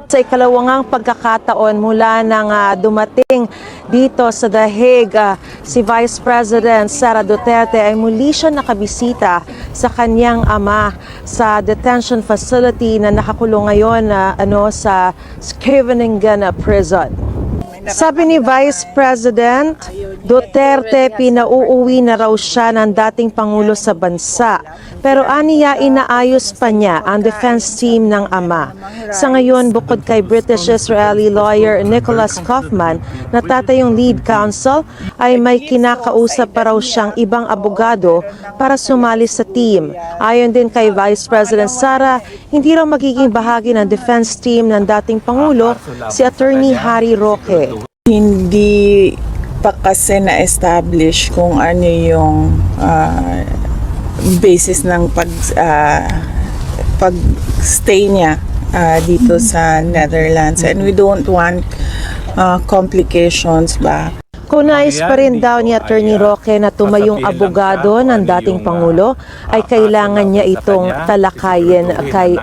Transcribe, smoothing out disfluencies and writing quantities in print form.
Sa ikalawangang pagkakataon mula nang dumating dito sa The Hague, si Vice President Sara Duterte ay muli siya nakabisita sa kanyang ama sa detention facility na nakakulong ngayon sa Scheveningen Prison. Sabi ni Vice President Duterte, pinauuwi na raw siya ng dating Pangulo sa bansa. Pero aniya, inaayos pa niya ang defense team ng ama. Sa ngayon, bukod kay British-Israeli lawyer Nicholas Kaufman na tatayong lead counsel, ay may kinakausap pa raw siyang ibang abogado para sumali sa team. Ayon din kay Vice President Sara, hindi raw magiging bahagi ng defense team ng dating Pangulo si Attorney Harry Roque. Hindi pa kasi na-establish kung ano yung basis ng pag-stay niya dito sa Netherlands, and we don't want complications ba. Kung nais pa rin daw ni Attorney Roque na tumayong abogado ng dating Pangulo, ay kailangan niya itong talakayin kay